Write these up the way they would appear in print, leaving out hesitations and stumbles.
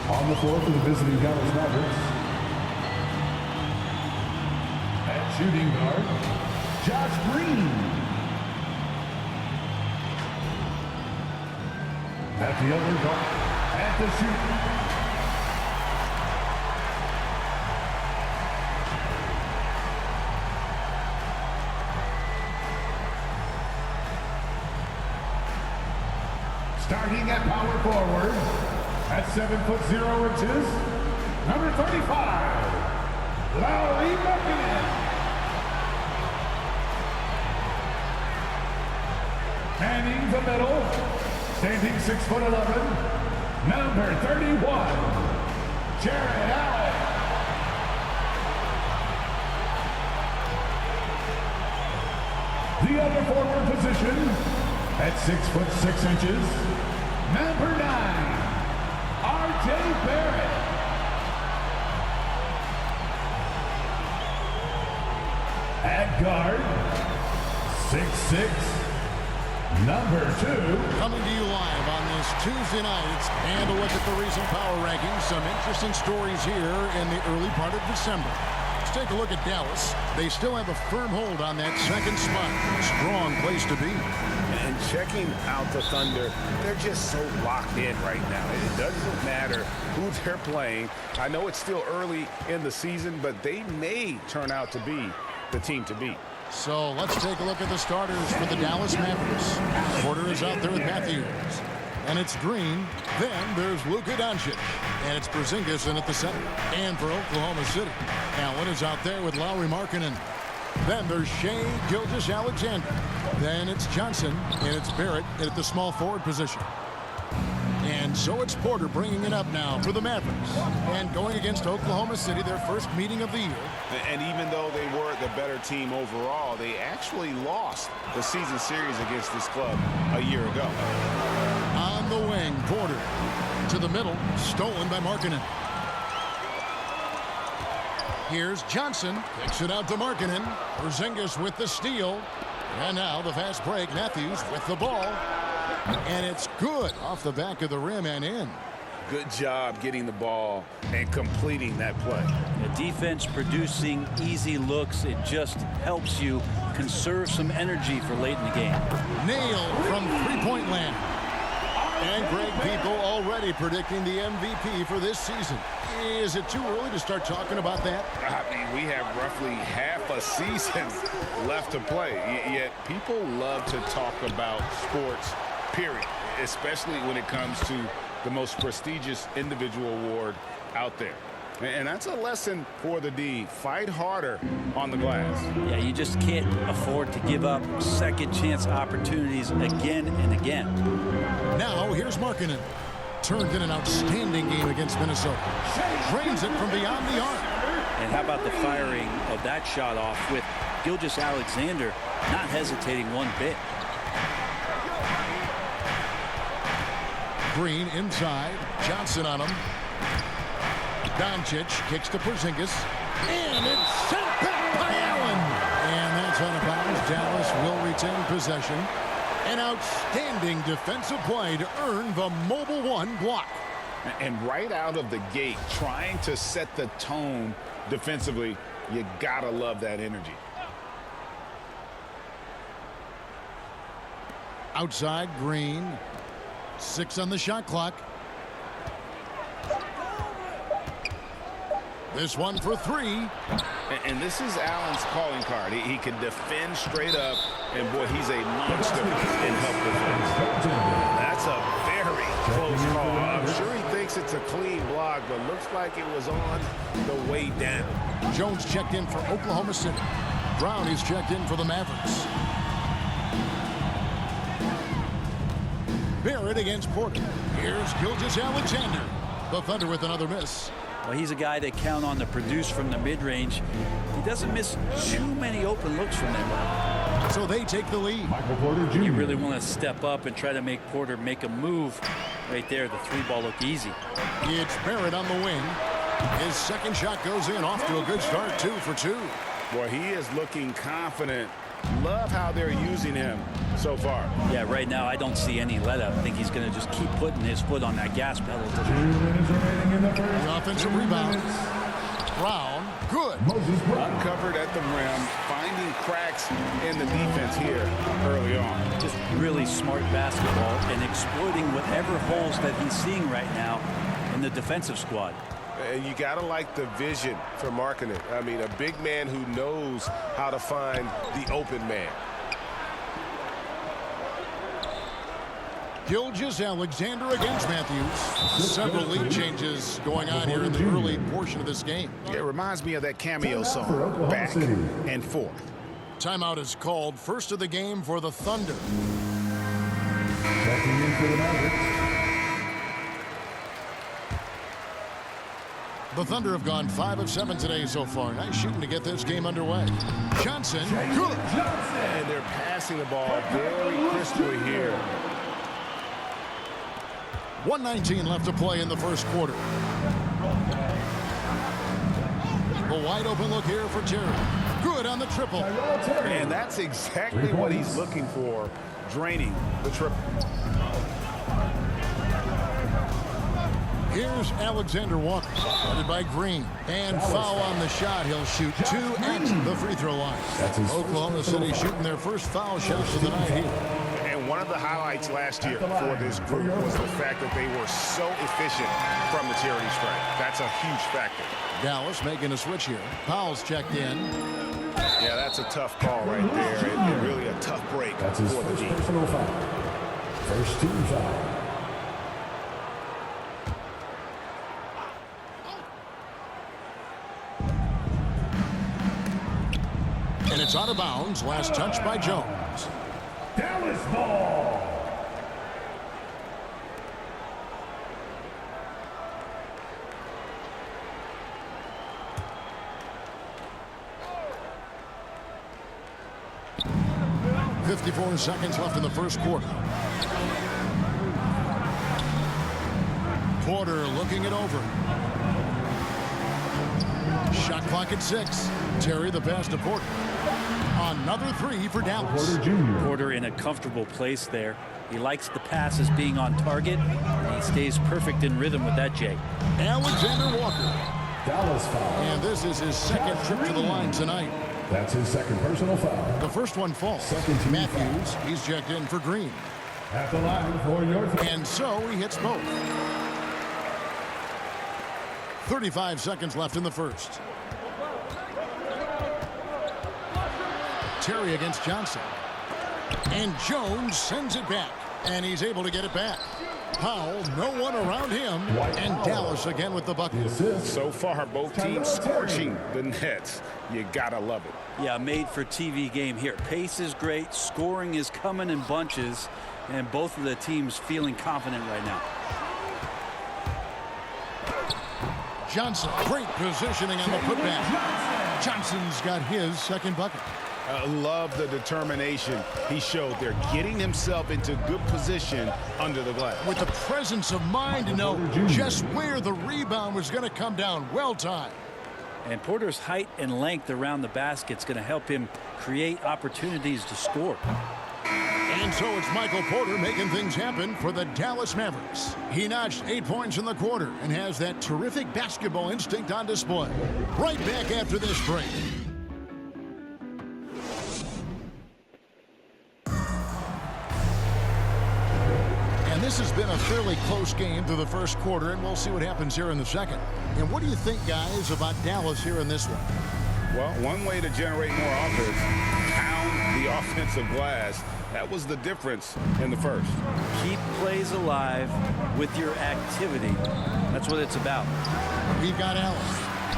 On the floor for the visiting Dallas Mavericks. At shooting guard, Josh Green. At the other guard, at the shoot. Starting at power forward, at 7'0", number 35, Lauri Markkanen. Manning the middle, standing 6'11", number 31, Jared Allen. The other forward position, at 6'6", number 9, R.J. Barrett. At guard, 6'6", number 2. Coming to you live on this Tuesday night, and a look at the recent power rankings. Some interesting stories here in the early part of December. Let's take a look at Dallas. They still have a firm hold on that second spot. Strong place to be. And checking out the Thunder, they're just so locked in right now. It doesn't matter who they're playing. I know it's still early in the season, but they may turn out to be the team to beat. So let's take a look at the starters for the Dallas Mavericks. Porter is out there with Matthews. And it's Green. Then there's Luka Doncic. And it's Porzingis in at the center. And for Oklahoma City, Allen is out there with Lauri Markkanen. Then there's Shai Gilgeous-Alexander. Then it's Johnson, and it's Barrett at the small forward position. And so it's Porter bringing it up now for the Mavericks. And going against Oklahoma City, their first meeting of the year. And even though they were the better team overall, they actually lost the season series against this club a year ago. On the wing, Porter. To the middle, stolen by Markkanen. Here's Johnson, kicks it out to Markkanen. Porzingis with the steal. And now the fast break, Matthews with the ball. And it's good off the back of the rim and in. Good job getting the ball and completing that play. The defense producing easy looks. It just helps you conserve some energy for late in the game. Nailed from three-point land. And Greg People already predicting the MVP for this season. Is it too early to start talking about that? I mean, we have roughly half a season left to play. Yet people love to talk about sports, period, especially when it comes to the most prestigious individual award out there. And that's a lesson for the D. Fight harder on the glass. Yeah, you just can't afford to give up second chance opportunities again and again. Now here's Markkanen. Turned in an outstanding game against Minnesota. Drains it from beyond the arc. And how about the firing of that shot off with Gilgeous-Alexander not hesitating one bit. Green inside. Johnson on him. Doncic kicks to Porzingis. And it's sent back by Allen. And that's out of bounds. Dallas will retain possession. An outstanding defensive play to earn the mobile one block. And right out of the gate, trying to set the tone defensively, you gotta love that energy. Outside, Green. 6 on the shot clock. This one for 3. And this is Allen's calling card. He can defend straight up, and boy, he's a monster in help defense. That's a very close call. I'm sure he thinks it's a clean block, but looks like it was on the way down. Jones checked in for Oklahoma City. Brown is checked in for the Mavericks. Barrett against Porter. Here's Gilgeous-Alexander. The Thunder with another miss. Well, he's a guy they count on to produce from the mid-range. He doesn't miss too many open looks from there. So they take the lead. Michael Porter Jr. You really want to step up and try to make Porter make a move. Right there, the 3-ball looked easy. It's Barrett on the wing. His second shot goes in, off to a good start, 2 for 2. Boy, he is looking confident. Love how they're using him so far. Yeah, right now I don't see any let up. I think he's going to just keep putting his foot on that gas pedal. 2 minutes remaining in The offensive rebound. Brown, good. Uncovered at the rim, finding cracks in the defense here early on. Just really smart basketball and exploiting whatever holes that he's seeing right now in the defensive squad. You got to like the vision for marking it. I mean, a big man who knows how to find the open man. Gilgeous-Alexander against Matthews. Several lead changes going on here in the early portion of this game. Yeah, it reminds me of that cameo song, Back and Forth. Timeout is called. First of the game for the Thunder. Checking in for the Mavericks. The Thunder have gone 5 of 7 today so far. Nice shooting to get this game underway. Johnson, good. And they're passing the ball very crisply here. 1:19 left to play in the first quarter. A wide open look here for Terry. Good on the triple. And that's exactly what he's looking for, draining the triple. Here's Alexander Walker, headed by Green. And foul on the shot. He'll shoot 2 at the free throw line. Oklahoma City shooting their first foul shots of the night here. And one of the highlights last year for this group was the fact that they were so efficient from the charity stripe. That's a huge factor. Dallas making a switch here. Powell's checked in. Yeah, that's a tough call right there. And really a tough break That's his for the first team. personal foul. First team foul. And it's out of bounds. Last touch by Jones. Dallas ball. .54 seconds left in the first quarter. Porter looking it over. Shot clock at 6. Terry the pass to Porter. Another 3 for Dallas. Porter in a comfortable place there. He likes the passes being on target, and he stays perfect in rhythm with that, Jay. Alexander Walker. Dallas foul. And this is his second trip to the line tonight. That's his second personal foul. The first one falls. Second team Matthews, he's checked in for Green. At the line for your And so he hits both. 35 seconds left in the first. Terry against Johnson. And Jones sends it back. And he's able to get it back. Powell, no one around him. And Dallas again with the bucket. So far, both teams scorching the nets. You gotta love it. Yeah, made for TV game here. Pace is great. Scoring is coming in bunches. And both of the teams feeling confident right now. Johnson, great positioning on the putback. Johnson's got his second bucket. Love the determination he showed there, getting himself into good position under the glass. With the presence of mind to know just where the rebound was going to come down. Well timed. And Porter's height and length around the basket is going to help him create opportunities to score. And so it's Michael Porter making things happen for the Dallas Mavericks. He notched 8 points in the quarter and has that terrific basketball instinct on display. Right back after this break. And this has been a fairly close game through the first quarter, and we'll see what happens here in the second. And what do you think, guys, about Dallas here in this one? Well, one way to generate more offense, pound the offensive glass. That was the difference in the first. Keep plays alive with your activity. That's what it's about. We've got Allen,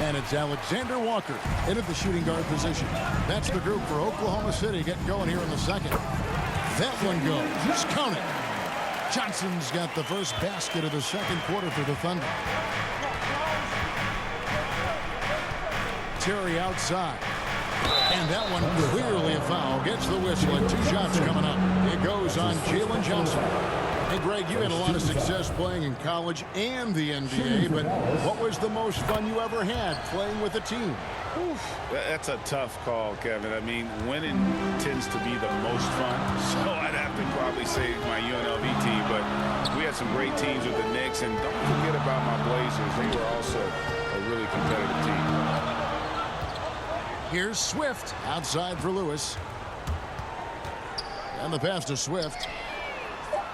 and it's Alexander Walker in at the shooting guard position. That's the group for Oklahoma City getting going here in the second. That one goes. Just count it. Johnson's got the first basket of the second quarter for the Thunder. Terry outside. And that one clearly a foul. Gets the whistle and 2 shots coming up. It goes on Jalen Johnson. Hey, Greg, you had a lot of success playing in college and the NBA, but what was the most fun you ever had playing with a team? Oof, that's a tough call, Kevin. I mean, winning tends to be the most fun. So I'd have to probably say my UNLV team, but we had some great teams with the Knicks, and don't forget about my Blazers. They were also a really competitive team. Here's Swift outside for Lewis. And the pass to Swift.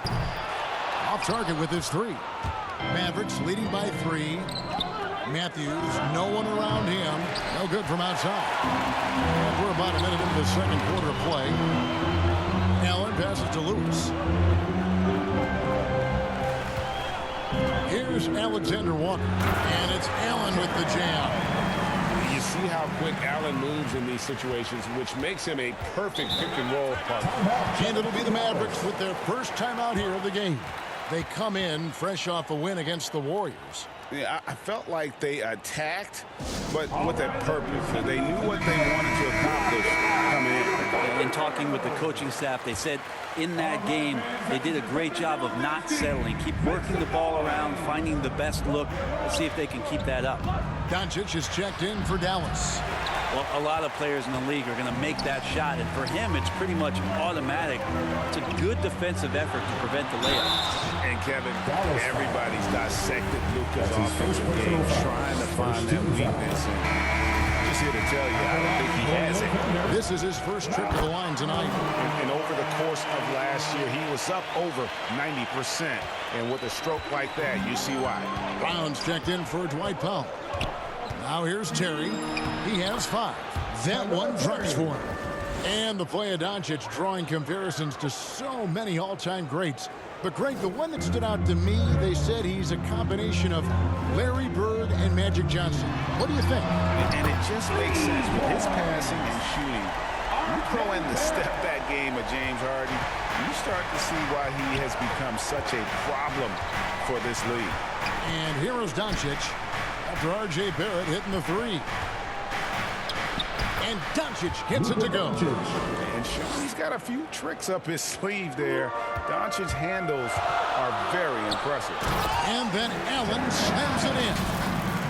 Off target with his three. Mavericks leading by 3. Matthews, no one around him. No good from outside. And we're about a minute into the second quarter of play. Allen passes to Lewis. Here's Alexander Walker. And it's Allen with the jam. You see how quick Allen moves in these situations, which makes him a perfect pick-and-roll partner. And it'll be the Mavericks with their first time out here of the game. They come in fresh off a win against the Warriors. Yeah, I felt like they attacked, but with a purpose. They knew what they wanted to accomplish coming in. In talking with the coaching staff, they said in that game they did a great job of not settling. Keep working the ball around, finding the best look. Let's see if they can keep that up. Doncic is checked in for Dallas. Well, a lot of players in the league are going to make that shot, and for him, it's pretty much automatic. It's a good defensive effort to prevent the layup. And Kevin, everybody's dissected Luka's offensive game, trying to find that weakness. And I'm just here to tell you, I don't think he has it. This is his first trip to the line tonight. And over the course of last year, he was up over 90%. And with a stroke like that, you see why. Brown's checked in for Dwight Powell. Now here's Terry. He has 5. That one drops for him. And the play of Doncic drawing comparisons to so many all-time greats. But, Greg, the one that stood out to me, they said he's a combination of Larry Bird and Magic Johnson. What do you think? And it just makes sense with his passing and shooting. You throw in the step-back game of James Harden, you start to see why he has become such a problem for this league. And here is Doncic after R.J. Barrett hitting the 3. And Doncic hits it to go. And Sean, he's got a few tricks up his sleeve there. Doncic's handles are very impressive. And then Allen slams it in.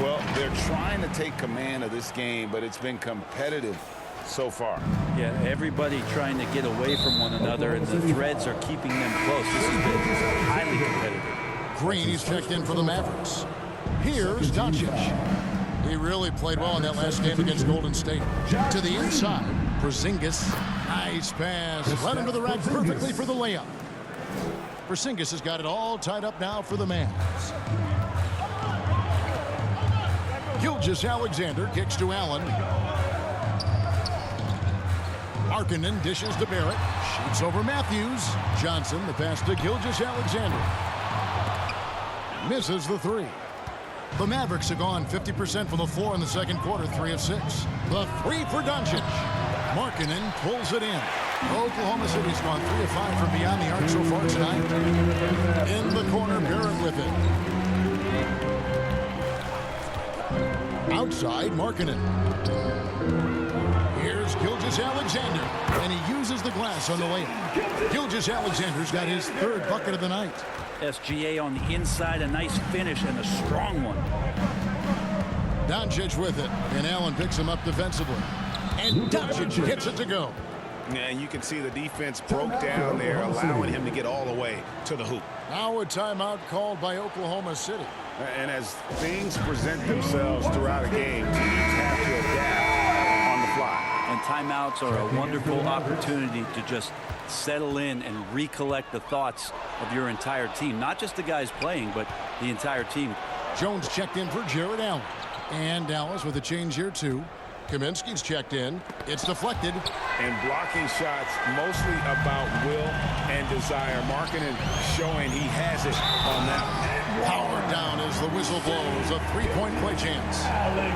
Well, they're trying to take command of this game, but it's been competitive so far. Yeah, everybody trying to get away from one another, and the threads are keeping them close. This has been highly competitive. Green is checked in for the Mavericks. Here's Doncic. He really played well in that last game against Golden State. To the inside, Porzingis. Nice pass. Led into the rack perfectly for the layup. Porzingis has got it all tied up now for the Mavs. Gilgeous-Alexander kicks to Allen. Markkanen dishes to Barrett. Shoots over Matthews. Johnson, the pass to Gilgeous-Alexander. Misses the 3. The Mavericks have gone 50% from the floor in the second quarter, 3 of 6. The 3 for Doncic. Markkanen pulls it in. Oklahoma City's gone 3 of 5 from beyond the arc so far tonight. In the corner, Barrett with it. Outside, Markkanen. Here's Gilgeous-Alexander, and he uses the glass on the layup. Gilgeous-Alexander's got his 3rd bucket of the night. SGA on the inside, a nice finish and a strong one. Doncic with it, and Allen picks him up defensively. And Doncic gets it to go. And you can see the defense broke down there, allowing him to get all the way to the hoop. Now a timeout called by Oklahoma City. And as things present themselves throughout a game, teams have to adapt on the fly. And timeouts are a wonderful opportunity to just settle in and recollect the thoughts of your entire team. Not just the guys playing, but the entire team. Jones checked in for Jared Allen. And Dallas with a change here, too. Kaminsky's checked in. It's deflected. And blocking shots mostly about will and desire. Markkanen showing he has it on that one. Powered down as the whistle blows. A 3-point play chance.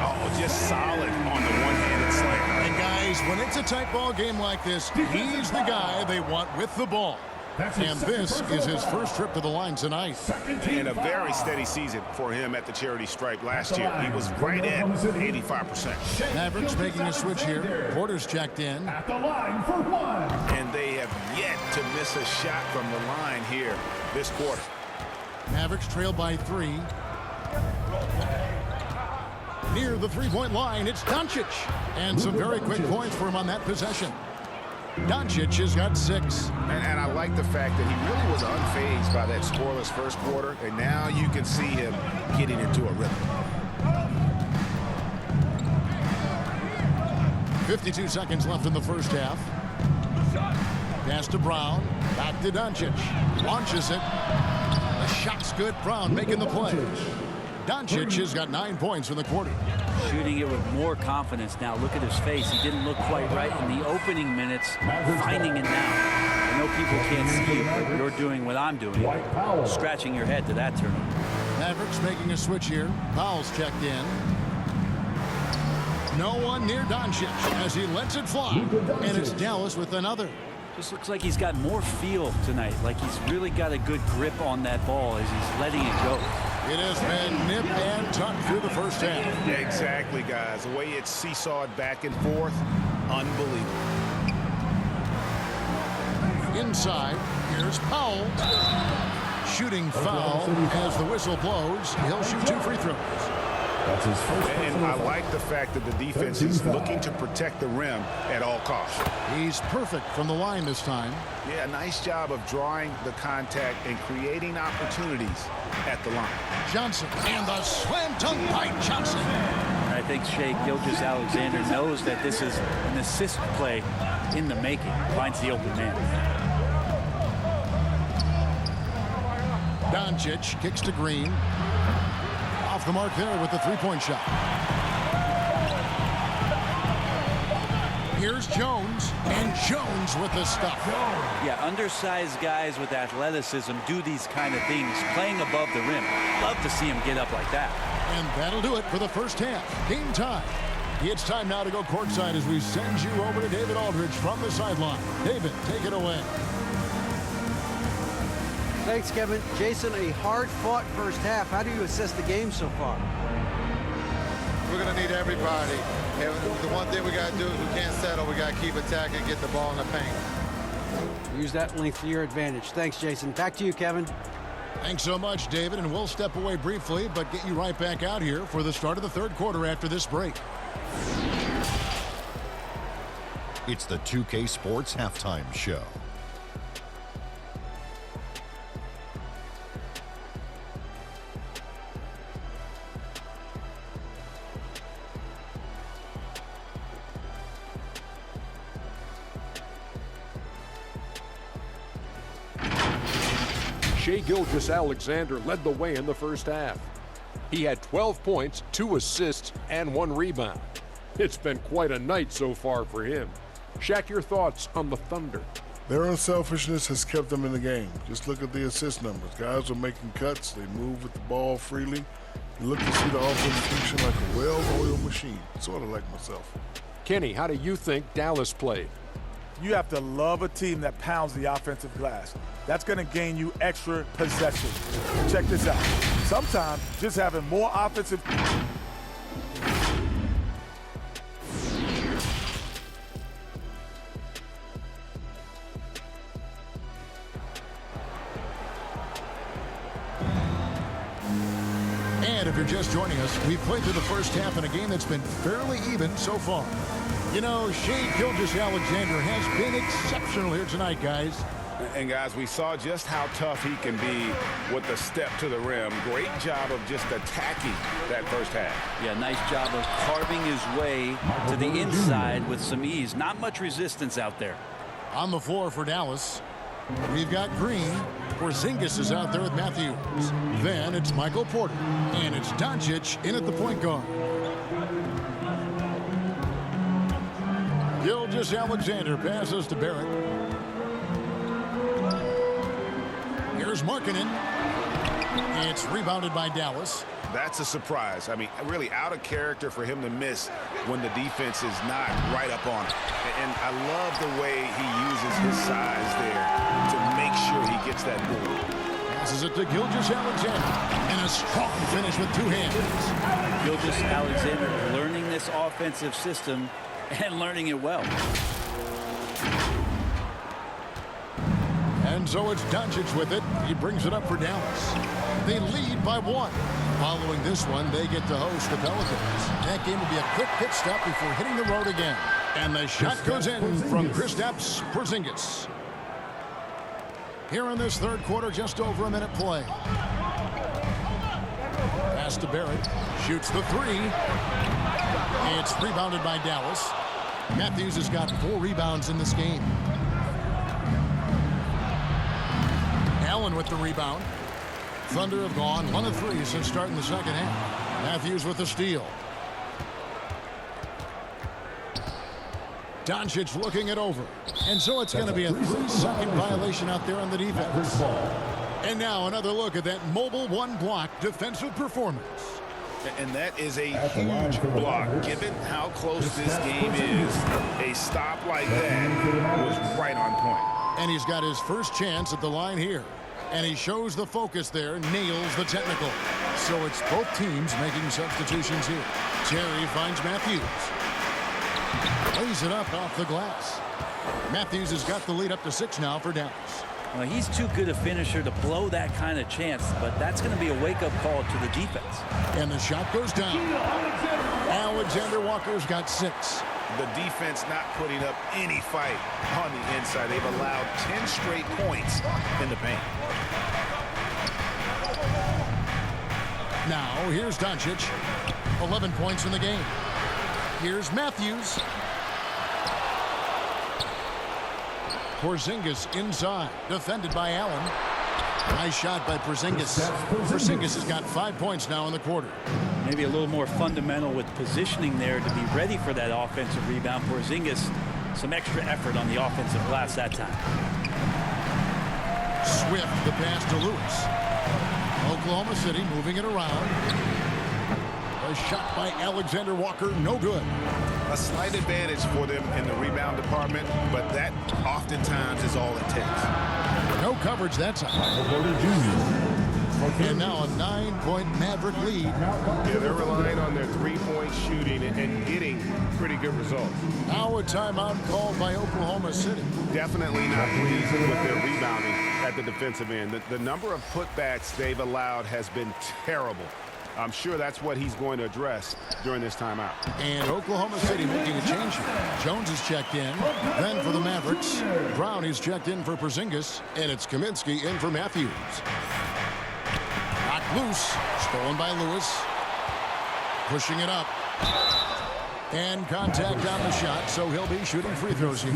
Oh, just solid on the one-handed slam. And guys, when it's a tight ball game like this, he's the guy they want with the ball. And this is his first trip to the line tonight. And a very steady season for him at the charity stripe last year. He was right at 85%. Mavericks making a switch here. Porter's checked in. At the line for 1. And they have yet to miss a shot from the line here this quarter. Mavericks trail by 3. Near the 3-point line, it's Doncic. And some very quick points for him on that possession. Doncic has got 6. And I like the fact that he really was unfazed by that scoreless first quarter. And now you can see him getting into a rhythm. .52 seconds left in the first half. Pass to Brown. Back to Doncic. Launches it. The shot's good. Brown making the play. Doncic has got 9 points in the quarter. Shooting it with more confidence now. Look at his face. He didn't look quite right in the opening minutes. Finding it now. I know people can't see it, but you're doing what I'm doing. Scratching your head to that turnover. Mavericks making a switch here. Powell's checked in. No one near Doncic as he lets it fly. And it's Dallas with another. Just looks like he's got more feel tonight. Like he's really got a good grip on that ball as he's letting it go. It has been nip and tuck through the first half. Yeah, exactly, guys. The way it's seesawed back and forth, unbelievable. Inside, here's Powell. Shooting foul as the whistle blows. He'll shoot 2 free throws. That's his first. And I like the fact that the defense is looking to protect the rim at all costs. He's perfect from the line this time. Yeah, nice job of drawing the contact and creating opportunities at the line. Johnson and the slam dunk by Johnson. I think Shai Gilgeous-Alexander knows that this is an assist play in the making. Finds the open man. Doncic kicks to Green. Off the mark there with the three-point shot. Here's Jones, and Jones with the stuff. Yeah, undersized guys with athleticism do these kind of things, playing above the rim. Love to see him get up like that. And that'll do it for the first half. Game time. It's time now to go courtside as we send you over to David Aldridge from the sideline. David, take it away. Thanks, Kevin. Jason, a hard-fought first half. How do you assess the game so far? We're going to need everybody. And the one thing we got to do is we can't settle. We got to keep attacking and get the ball in the paint. Use that length to your advantage. Thanks, Jason. Back to you, Kevin. Thanks so much, David, and we'll step away briefly, but get you right back out here for the start of the third quarter after this break. It's the 2K Sports Halftime Show. Shai Gilgeous-Alexander led the way in the first half. He had 12 points, 2 assists, and 1 rebound. It's been quite a night so far for him. Shaq, your thoughts on the Thunder? Their unselfishness has kept them in the game. Just look at the assist numbers. Guys are making cuts. They move with the ball freely. You look to see the offense function like a well-oiled machine, sort of like myself. Kenny, how do you think Dallas played? You have to love a team that pounds the offensive glass. That's going to gain you extra possessions. Check this out. Sometimes just having more offensive... And if you're just joining us, we've played through the first half in a game that's been fairly even so far. You know, Shai Gilgeous-Alexander has been exceptional here tonight, guys. And guys, we saw just how tough he can be with the step to the rim. Great job of just attacking that first half. Yeah, nice job of carving his way to the inside with some ease. Not much resistance out there. On the floor for Dallas, we've got Green. Porzingis is out there with Matthews. Then it's Michael Porter. And it's Doncic in at the point guard. Gilgeous-Alexander passes to Barrett. Here's Markkanen. It's rebounded by Dallas. That's a surprise. I mean, really out of character for him to miss when the defense is not right up on it. And I love the way he uses his size there to make sure he gets that ball. Passes it to Gilgeous-Alexander. And a strong finish with 2 hands. Gilgeous-Alexander learning this offensive system and learning it well. And so it's Doncic with it. He brings it up for Dallas. They lead by 1. Following this one, they get to host the Pelicans. That game will be a quick pit stop before hitting the road again. And the shot goes in from Kristaps Porzingis. Here in this third quarter, just over a minute play. Pass to Barrett. Shoots the three. It's rebounded by Dallas. Matthews has got 4 rebounds in this game. Allen with the rebound. Thunder have gone 1 of 3 since starting the second half. Matthews with the steal. Doncic looking it over. And so it's going to be a 3-second violation out there on the defense. And now another look at that mobile 1-block defensive performance. And that is a huge block. Given how close this game is, a stop like that was right on point. And he's got his first chance at the line here. And he shows the focus there, nails the technical. So it's both teams making substitutions here. Terry finds Matthews. Lays it up off the glass. Matthews has got the lead up to 6 now for Dallas. Well, he's too good a finisher to blow that kind of chance, but that's going to be a wake-up call to the defense. And the shot goes down. Alexander Walker's got 6. The defense not putting up any fight on the inside. They've allowed 10 straight points in the paint. Now, here's Doncic. 11 points in the game. Here's Matthews. Porzingis inside, defended by Allen. Nice shot by Porzingis. Porzingis has got 5 points now in the quarter. Maybe a little more fundamental with positioning there to be ready for that offensive rebound. Porzingis, some extra effort on the offensive glass that time. Swift, the pass to Lewis. Oklahoma City moving it around. A shot by Alexander Walker, no good. A slight advantage for them in the rebound department, but that oftentimes is all it takes. No coverage that time. And now a 9-point Maverick lead. Yeah, they're relying on their 3-point shooting and getting pretty good results. Now a timeout called by Oklahoma City. Definitely not pleased with their rebounding at the defensive end. The number of putbacks they've allowed has been terrible. I'm sure that's what he's going to address during this timeout. And Oklahoma City making a change here. Jones is checked in. Then for the Mavericks, Brown is checked in for Porzingis. And it's Kaminsky in for Matthews. Knocked loose. Stolen by Lewis. Pushing it up. And contact on the shot, so he'll be shooting free throws here.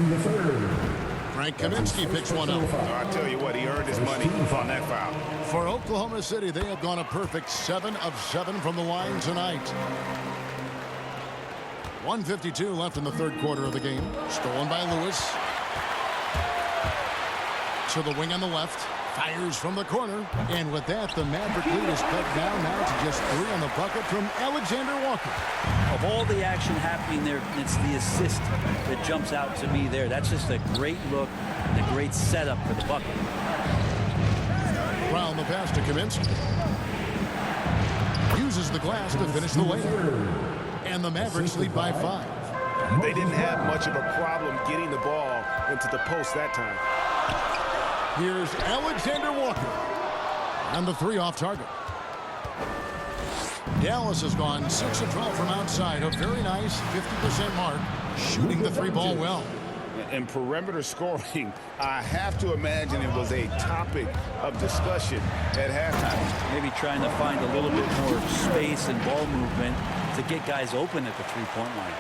Frank Kaminsky picks one up. I tell you what, he earned his money on that foul. For Oklahoma City, they have gone a perfect 7 of 7 from the line tonight. 1:52 left in the third quarter of the game. Stolen by Lewis. To the wing on the left. Fires from the corner. And with that, the Maverick lead is cut down now to just 3 on the bucket from Alexander Walker. Of all the action happening there, it's the assist that jumps out to me there. That's just a great look and a great setup for the bucket. Brown the pass to Kaminsky. Uses the glass to finish the layup. And the Mavericks lead by 5. They didn't have much of a problem getting the ball into the post that time. Here's Alexander Walker. And the 3 off target. Dallas has gone 6 of 12 from outside. A very nice 50% mark. Shooting the 3 ball well. And perimeter scoring, I have to imagine it was a topic of discussion at halftime. Maybe trying to find a little bit more space and ball movement to get guys open at the 3-point line.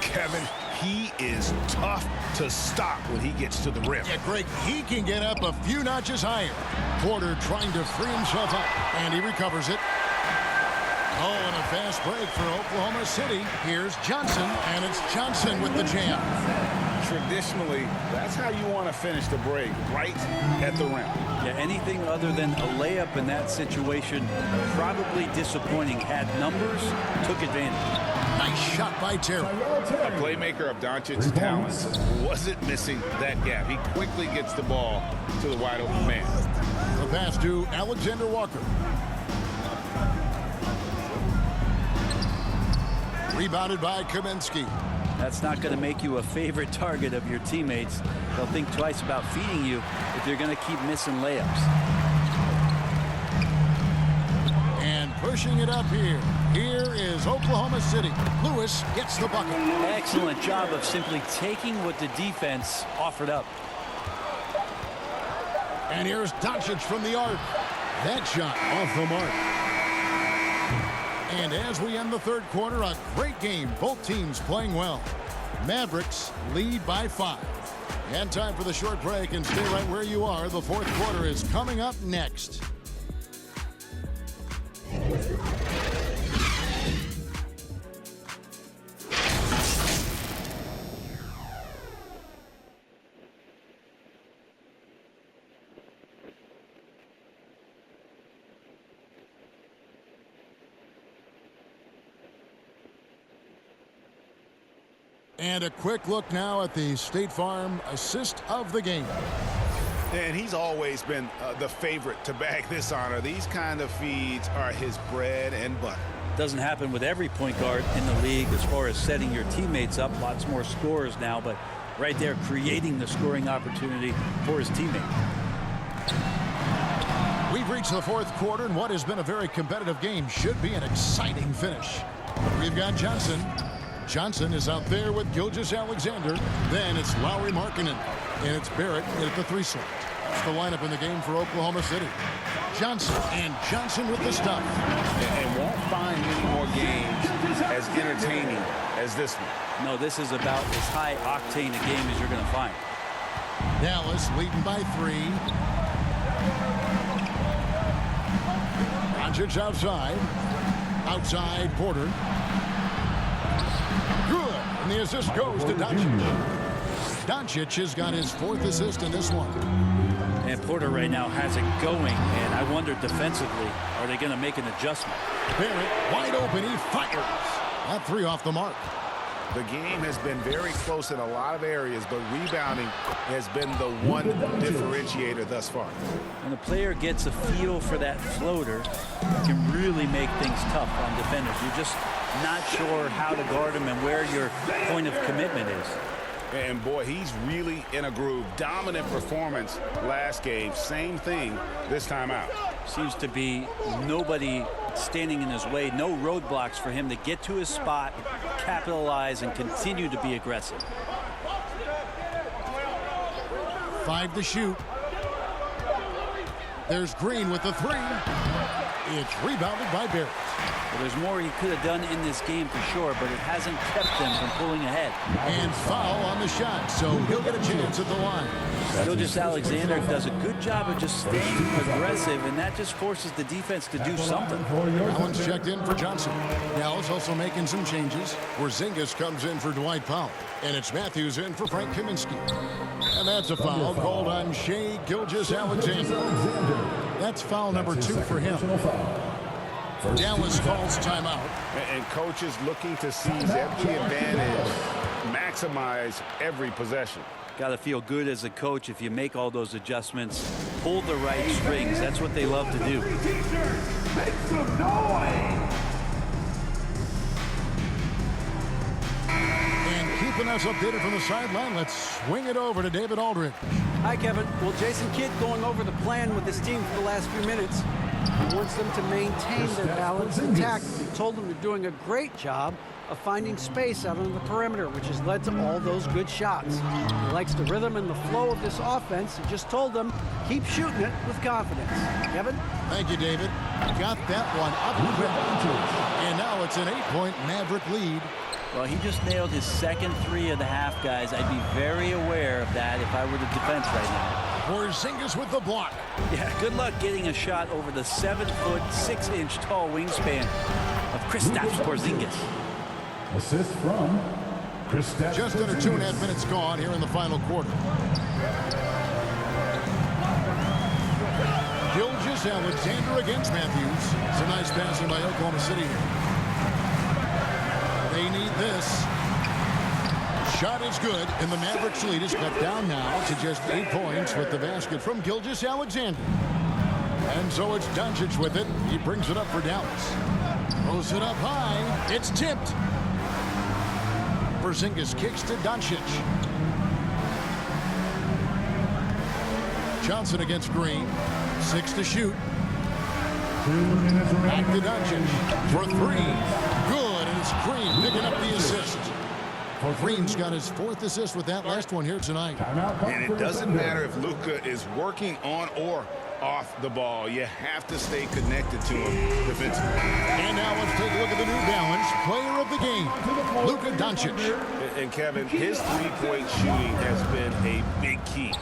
Kevin, he is tough to stop when he gets to the rim. Yeah, Greg, he can get up a few notches higher. Porter trying to free himself up, and he recovers it. Oh, and a fast break for Oklahoma City. Here's Johnson, and it's Johnson with the jam. Traditionally, that's how you want to finish the break, right at the rim. Yeah, anything other than a layup in that situation, probably disappointing. Had numbers, took advantage. Nice shot by Terry. A playmaker of Doncic's talents wasn't missing that gap. He quickly gets the ball to the wide open man. The pass to Alexander Walker. Rebounded by Kaminsky. That's not going to make you a favorite target of your teammates. They'll think twice about feeding you if you're going to keep missing layups. And pushing it up here. Here is Oklahoma City. Lewis gets the bucket. Excellent job of simply taking what the defense offered up. And here's Doncic from the arc. That shot off the mark. And as we end the third quarter, a great game. Both teams playing well. Mavericks lead by 5. And time for the short break, and stay right where you are. The fourth quarter is coming up next. And a quick look now at the State Farm assist of the game. And he's always been the favorite to bag this honor. These kind of feeds are his bread and butter. Doesn't happen with every point guard in the league as far as setting your teammates up. Lots more scorers now, but right there creating the scoring opportunity for his teammate. We've reached the fourth quarter, and what has been a very competitive game should be an exciting finish. We've got Johnson. Johnson is out there with Gilgeous-Alexander. Then it's Lowry Markkanen. And it's Barrett at the 3 slot. It's the lineup in the game for Oklahoma City. Johnson, and Johnson with the stuff. And won't find many more games as entertaining as this one. No, this is about as high octane a game as you're going to find. Dallas leading by 3. Doncic outside. Outside Porter. Good. And the assist goes to Doncic. Doncic has got his 4th assist in this one. And Porter right now has it going, and I wonder defensively, are they going to make an adjustment? Barrett wide open, he fires. That 3 off the mark. The game has been very close in a lot of areas, but rebounding has been the one differentiator thus far. When a player gets a feel for that floater, it can really make things tough on defenders. You're just not sure how to guard him and where your point of commitment is. And boy, he's really in a groove. Dominant performance last game. Same thing this time out. Seems to be nobody standing in his way. No roadblocks for him to get to his spot, capitalize, and continue to be aggressive. 5 to shoot. There's Green with the 3. It's rebounded by Barrett. Well, there's more he could have done in this game for sure, but it hasn't kept them from pulling ahead. And foul on the shot, so he'll get a chance at the line. Gilgeous-Alexander does a good job of just staying aggressive, and that just forces the defense to do something. Allen's checked in for Johnson. Dallas also making some changes. Porzingis comes in for Dwight Powell. And it's Matthews in for Frank Kaminsky. And that's a foul called on Shai Gilgeous-Alexander. That's foul number 2 for him. Dallas calls timeout. And coaches looking to seize every advantage, maximize every possession. Got to feel good as a coach if you make all those adjustments, pull the right strings. That's what they love to do. Make some noise. And keeping us updated from the sideline, let's swing it over to David Aldridge. Hi, Kevin. Well, Jason Kidd going over the plan with his team for the last few minutes. He wants them to maintain their balance intact. He told them they're doing a great job of finding space out on the perimeter, which has led to all those good shots. He likes the rhythm and the flow of this offense. He just told them, keep shooting it with confidence. Kevin? Thank you, David. Got that one up quick. And now it's an 8-point Maverick lead. Well, he just nailed his second 3 of the half, guys. I'd be very aware of that if I were the defense right now. Porzingis with the block. Yeah, good luck getting a shot over the 7-foot, 6-inch tall wingspan of Kristaps Porzingis. Assist from Kristaps. Just under 2.5 minutes gone here in the final quarter. Gilgeous-Alexander against Matthews. It's a nice passing by Oklahoma City. They need this. Shot is good, and the Mavericks lead is cut down now to just 8 points with the basket from Gilgeous-Alexander. And so it's Doncic with it. He brings it up for Dallas. Throws it up high. It's tipped. Porzingis kicks to Doncic. Johnson against Green. 6 to shoot. Back to Doncic for 3. Good, and it's Green picking up the assist. Green's got his 4th assist with that last one here tonight. And it doesn't matter if Luka is working on or off the ball. You have to stay connected to him defensively. And now let's take a look at the New Balance player of the game, Luka Doncic. And Kevin, his three-point shooting has been a big key.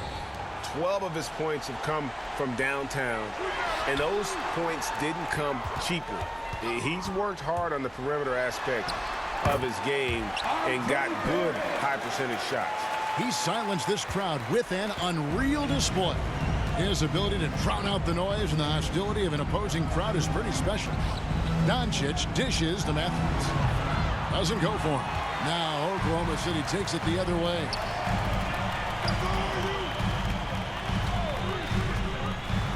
12 of his points have come from downtown, and those points didn't come cheaply. He's worked hard on the perimeter aspect of his game and got good high-percentage shots. He silenced this crowd with an unreal display. His ability to drown out the noise and the hostility of an opposing crowd is pretty special. Doncic dishes to Mavericks. Doesn't go for him. Now Oklahoma City takes it the other way.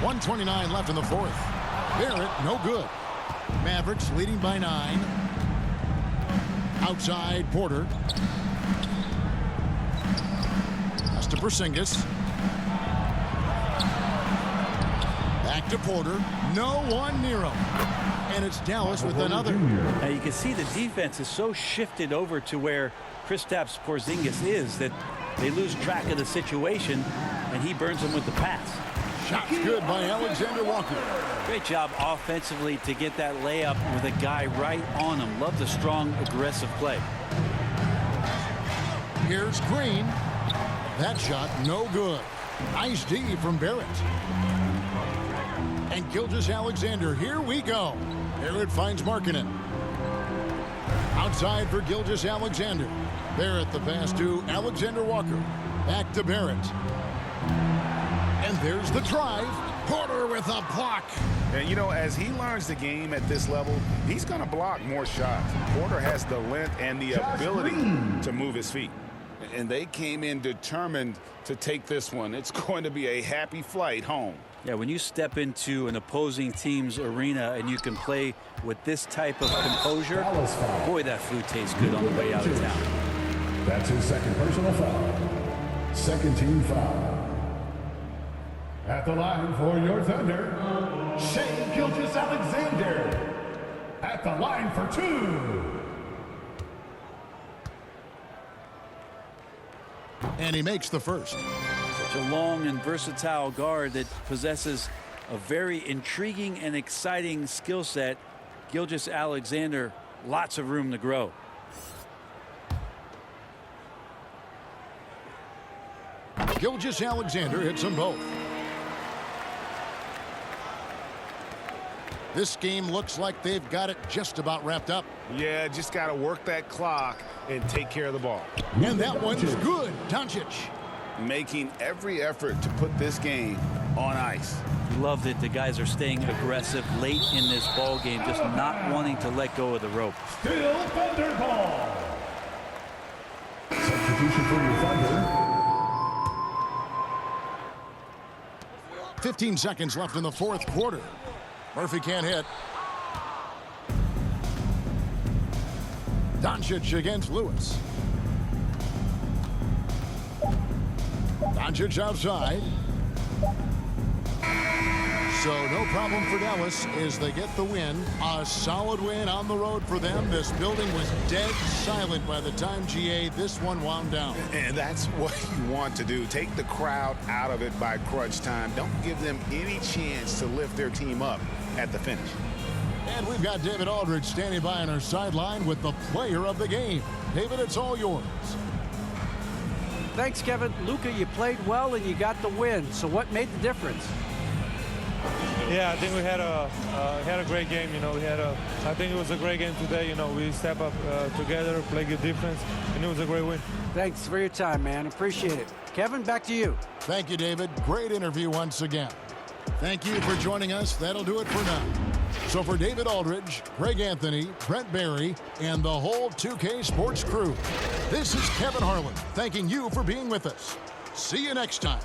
.129 left in the fourth. Barrett, no good. Mavericks leading by 9. Outside Porter. Pass to Porzingis. Back to Porter. No one near him. And it's Dallas with another. Now you can see the defense is so shifted over to where Kristaps Porzingis is that they lose track of the situation, and he burns them with the pass. Shots good by Alexander Walker. Great job offensively to get that layup with a guy right on him. Love the strong, aggressive play. Here's Green. That shot no good. Nice D from Barrett. And Gilgeous-Alexander. Here we go. Barrett finds Markkanen. Outside for Gilgeous-Alexander. Barrett the pass to Alexander Walker. Back to Barrett. And there's the drive. Porter with a block. And, you know, as he learns the game at this level, he's going to block more shots. Porter has the length and the ability to move his feet. And they came in determined to take this one. It's going to be a happy flight home. Yeah, when you step into an opposing team's arena and you can play with this type of composure, boy, that food tastes good on the way out of town. That's his second personal foul. Second team foul. At the line for your Thunder, Shai Gilgeous-Alexander. At the line for 2. And he makes the first. Such a long and versatile guard that possesses a very intriguing and exciting skill set. Gilgeous-Alexander, lots of room to grow. Gilgeous-Alexander hits them both. This game looks like they've got it just about wrapped up. Yeah, just got to work that clock and take care of the ball. And that one's good. Doncic. Making every effort to put this game on ice. Love that the guys are staying aggressive late in this ball game, just not wanting to let go of the rope. Still Thunder ball. Substitution for your Thunder. 15 seconds left in the fourth quarter. Murphy can't hit. Doncic against Lewis. Doncic outside. So no problem for Dallas as they get the win. A solid win on the road for them. This building was dead silent by the time, GA, this one wound down. And that's what you want to do. Take the crowd out of it by crunch time. Don't give them any chance to lift their team up at the finish. And we've got David Aldridge standing by on our sideline with the player of the game. David, it's all yours. Thanks, Kevin. Luka, you played well and you got the win. So what made the difference? Yeah, I think we had a great game. You know, I think it was a great game today. You know, we step up together, play good defense, and it was a great win. Thanks for your time, man. Appreciate it. Kevin, back to you. Thank you, David. Great interview once again. Thank you for joining us. That'll do it for now. So for David Aldridge, Greg Anthony, Brent Barry, and the whole 2K Sports crew, this is Kevin Harlan thanking you for being with us. See you next time.